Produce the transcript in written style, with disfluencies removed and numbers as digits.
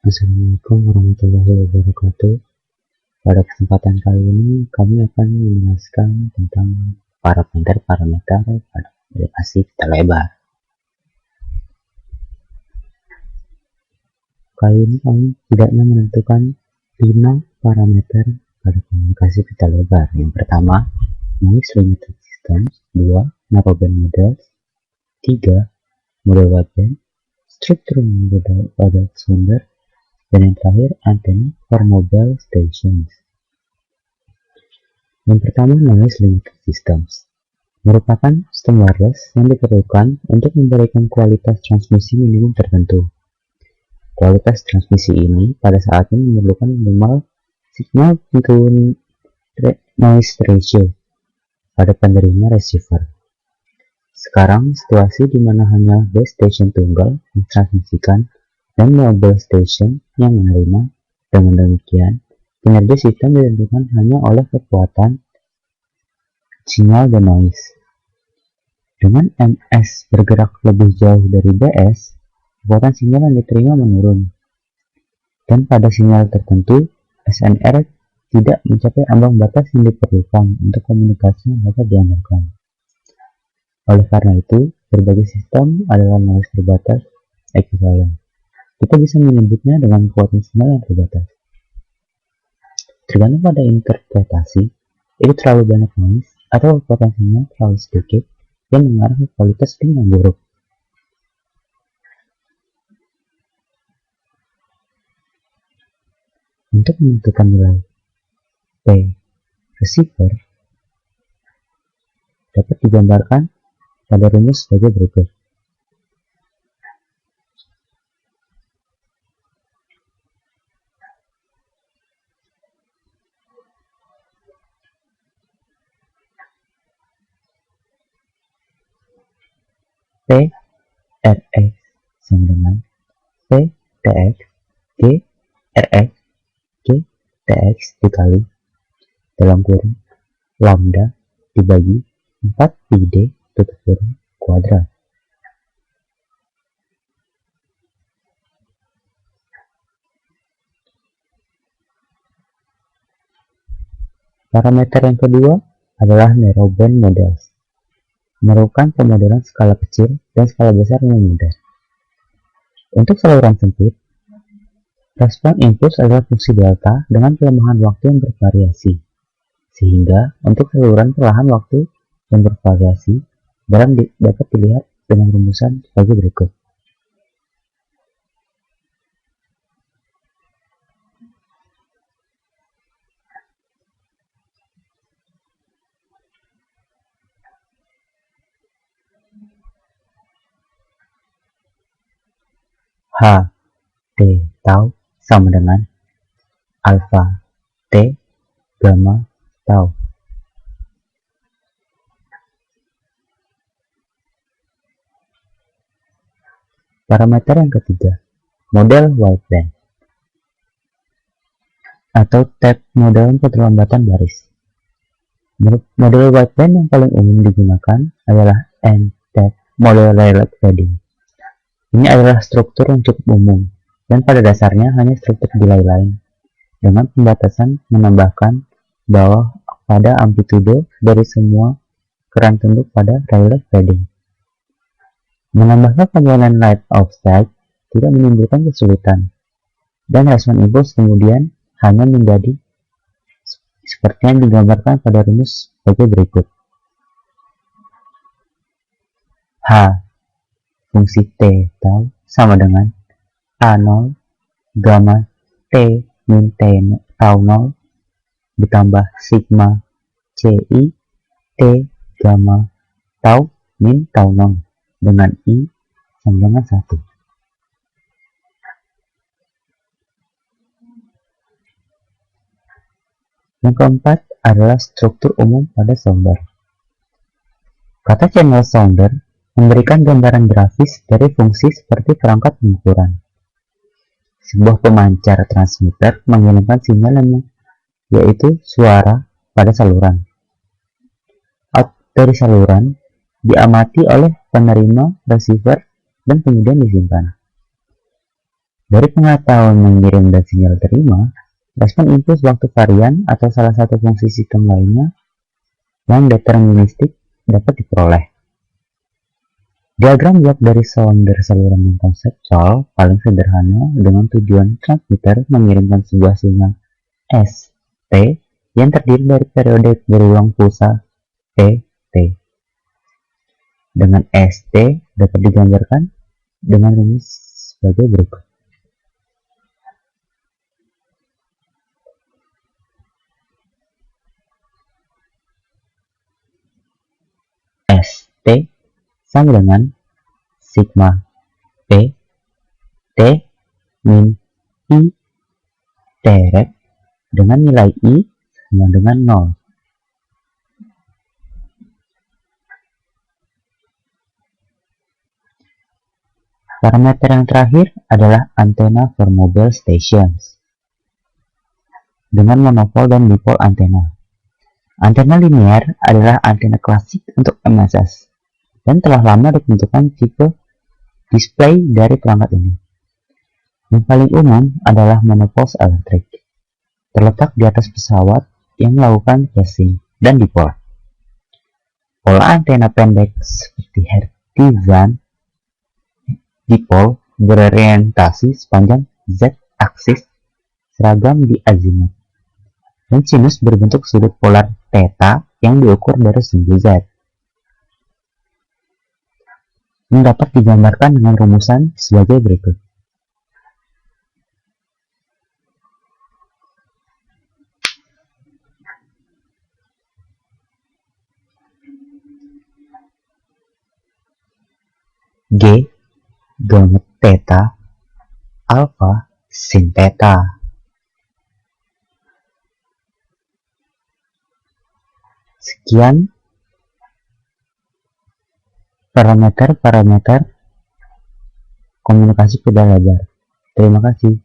Assalamualaikum warahmatullahi wabarakatuh. Pada kesempatan kali ini kami akan menjelaskan tentang parameter pada aplikasi pita lebar. Kali ini kami setidaknya menentukan 5 parameter pada komunikasi pita lebar. Yang pertama, noise limited system. 2, narrowband models. 3, model wideband, struktur model pada sounder, dan yang terakhir, antena for mobile stations. Yang pertama, noise limited systems merupakan sistem wireless yang diperlukan untuk memberikan kualitas transmisi minimum tertentu. Kualitas transmisi ini pada saatnya memerlukan minimal signal to noise ratio pada penerima receiver. Sekarang situasi di mana hanya base station tunggal mentransmisikan dan mobile station yang menerima. Dengan demikian, kinerja sistem ditentukan hanya oleh kekuatan sinyal dan noise. Dengan MS bergerak lebih jauh dari BS, kekuatan sinyal yang diterima menurun. Dan pada sinyal tertentu, SNR tidak mencapai ambang batas yang diperlukan untuk komunikasi yang dapat diandalkan. Oleh karena itu, berbagai sistem adalah noise terbatas ekuivalen. Kita bisa menyebutnya dengan kekuatan sinyal yang terbatas. Tergantung pada interpretasi, itu terlalu banyak noise atau kekuatan sinyal terlalu sedikit yang mengarah ke kualitas yang buruk. Untuk menentukan nilai P receiver dapat digambarkan pada rumus sebagai berikut. P Rx sama dengan P Tx G Rx G Tx dikali dalam kurung lambda dibagi 4 pi d tutup kurung kuadrat. Parameter yang kedua adalah narrowband models, merupakan pemodelan skala kecil dan skala besar yang mudah. Untuk saluran sempit, respon impuls adalah fungsi delta dengan pelemahan waktu yang bervariasi, sehingga untuk saluran perlahan waktu yang bervariasi dapat dilihat dengan rumusan sebagai berikut. H T tau sama dengan alfa T gamma tau. Parameter yang ketiga, model wideband atau tap model keterlambatan baris. Model wideband yang paling umum digunakan adalah N-tap model relay fading. Ini adalah struktur yang cukup umum dan pada dasarnya hanya struktur delay lain dengan pembatasan menambahkan bawah pada amplitude dari semua keran tunduk pada relay fading. Menambahkan komponen light offset tidak menimbulkan kesulitan, dan respon impuls kemudian hanya menjadi seperti yang digambarkan pada rumus sebagai berikut. H fungsi T tau sama dengan A0 gamma T min T tau 0 ditambah sigma CI T gamma tau min tau 0 dengan I sama dengan 1. Yang keempat adalah struktur umum pada sounder. Kata channel sounder memberikan gambaran grafis dari fungsi seperti perangkat pengukuran. Sebuah pemancar transmitter mengirimkan sinyal yaitu suara pada saluran. Out dari saluran diamati oleh penerima receiver dan kemudian disimpan. Dari pengetahuan mengirim dan sinyal terima, respon impuls waktu varian atau salah satu fungsi sistem lainnya yang deterministik dapat diperoleh. Diagram blok dari sounder saluran yang konseptual paling sederhana dengan tujuan transmitter mengirimkan sebuah sinyal ST yang terdiri dari periode berulang pulsa PT. Dengan ST dapat digambarkan dengan rumus sebagai berikut. ST sama dengan sigma P T min I teret dengan nilai I sama dengan 0. Parameter yang terakhir adalah antena for mobile stations dengan monopol dan dipol antena. Antena linear adalah antena klasik untuk MSS dan telah lama ditentukan tipe display dari perangkat ini. Yang paling umum adalah monopole elektrik, terletak di atas pesawat yang melakukan casing dan dipol. Pola antena pendek seperti Hertzian dipol berorientasi sepanjang z-aksis seragam di azimut, dan sinus berbentuk sudut polar theta yang diukur dari sumbu z. Dapat digambarkan dengan rumusan sebagai berikut. G gamut theta alpha sin theta. Sekian parameter komunikasi pedal lebar. Terima kasih.